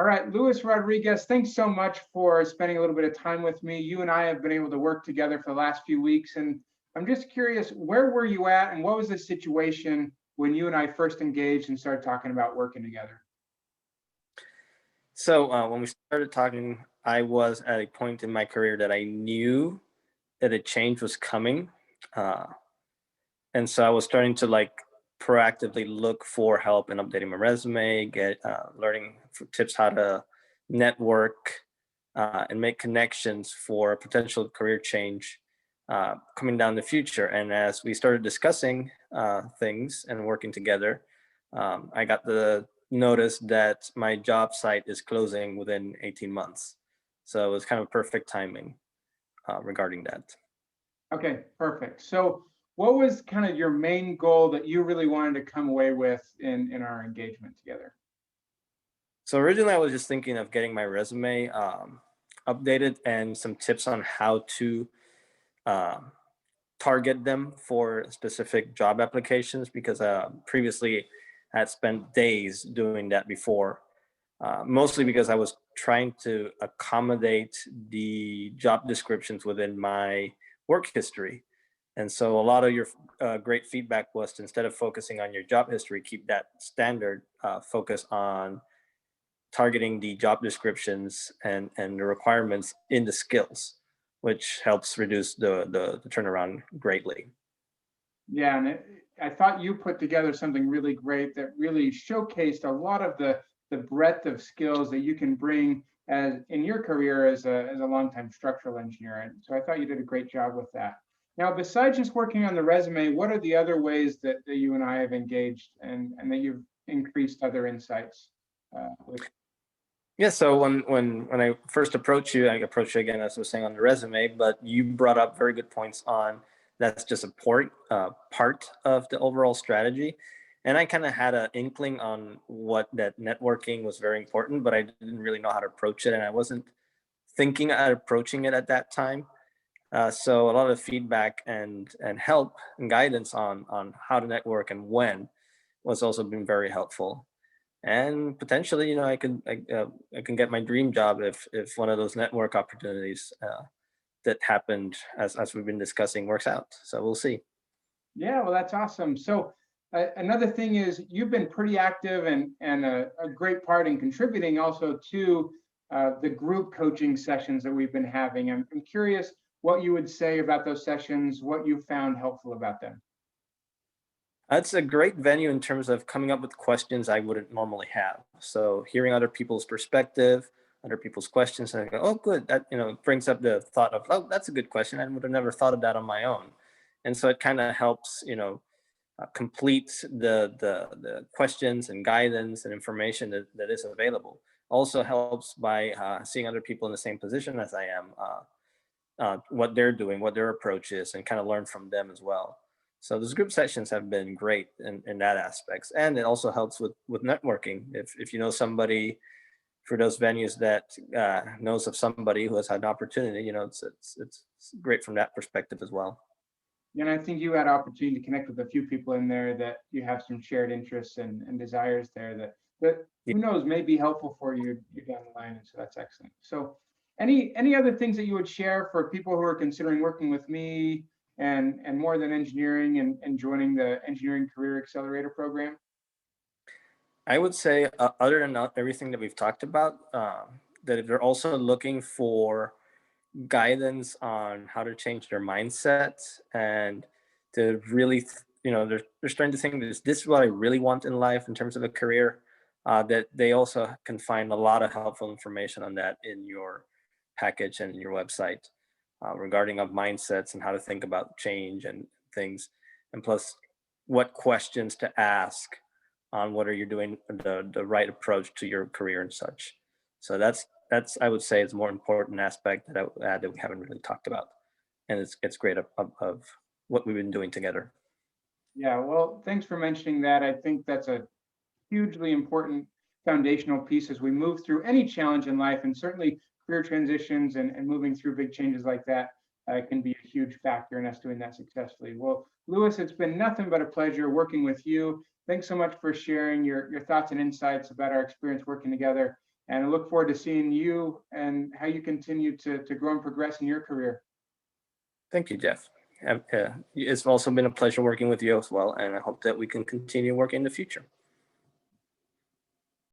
All right, Luis Rodriguez, thanks so much for spending a little bit of time with me. You and I have been able to work together for the last few weeks, and I'm just curious, where were you at and what was the situation when you and I first engaged and started talking about working together? So when we started talking, I was at a point in my career that I knew that a change was coming, uh, and so I was starting to proactively look for help in updating my resume, get learning tips how to network and make connections for a potential career change coming down the future. And as we started discussing things and working together, I got the notice that my job site is closing within 18 months. So it was kind of perfect timing regarding that. Okay, perfect. So what was kind of your main goal that you really wanted to come away with in our engagement together? So originally, I was just thinking of getting my resume updated and some tips on how to um target them for specific job applications because previously I had spent days doing that before, mostly because I was trying to accommodate the job descriptions within my work history. And so a lot of your great feedback was to, instead of focusing on your job history, keep that standard, focus on targeting the job descriptions and the requirements in the skills, which helps reduce the turnaround greatly. Yeah, and I thought you put together something really great that really showcased a lot of the breadth of skills that you can bring as in your career as a longtime structural engineer. And so I thought you did a great job with that. Now, besides just working on the resume, what are the other ways that you and I have engaged and that you've increased other insights with? Yeah, so when I first approached you, I approached you again, as I was saying, on the resume, but you brought up very good points on that's just a part of the overall strategy. And I kind of had an inkling on what that networking was very important, but I didn't really know how to approach it, and I wasn't thinking at approaching it at that time. So a lot of feedback and help and guidance on how to network and when was also been very helpful. And potentially, I can get my dream job if one of those network opportunities that happened as we've been discussing works out. So we'll see. Yeah, well, that's awesome. So another thing is you've been pretty active and a great part in contributing also to the group coaching sessions that we've been having. I'm curious what you would say about those sessions, what you found helpful about them. That's a great venue in terms of coming up with questions I wouldn't normally have. So hearing other people's perspective, other people's questions, and I go, oh, good. That brings up the thought of, oh, that's a good question. I would have never thought of that on my own. And so it kind of helps, complete the questions and guidance and information that is available. Also helps by seeing other people in the same position as I am, what they're doing, what their approach is, and kind of learn from them as well. So those group sessions have been great in that aspects, and it also helps with networking. If you know somebody for those venues that knows of somebody who has had an opportunity, it's great from that perspective as well. And I think you had opportunity to connect with a few people in there that you have some shared interests and desires there that Yeah. who knows may be helpful for you down the line. And so that's excellent. So any other things that you would share for people who are considering working with me and more than engineering and joining the engineering career accelerator program? I would say, other than everything that we've talked about, that if they're also looking for guidance on how to change their mindset and to really, they're starting to think this is what I really want in life in terms of a career, that they also can find a lot of helpful information on that in your package and your website, regarding of mindsets and how to think about change and things, and plus what questions to ask on whether you're doing the right approach to your career and such. So that's I would say is a more important aspect that I would add that we haven't really talked about, and it's great of what we've been doing together. Yeah, well, thanks for mentioning that. I think that's a hugely important foundational piece as we move through any challenge in life, and certainly career transitions and moving through big changes like that can be a huge factor in us doing that successfully. Well, Lewis, it's been nothing but a pleasure working with you. Thanks so much for sharing your thoughts and insights about our experience working together. And I look forward to seeing you and how you continue to grow and progress in your career. Thank you, Jeff. It's also been a pleasure working with you as well, and I hope that we can continue working in the future.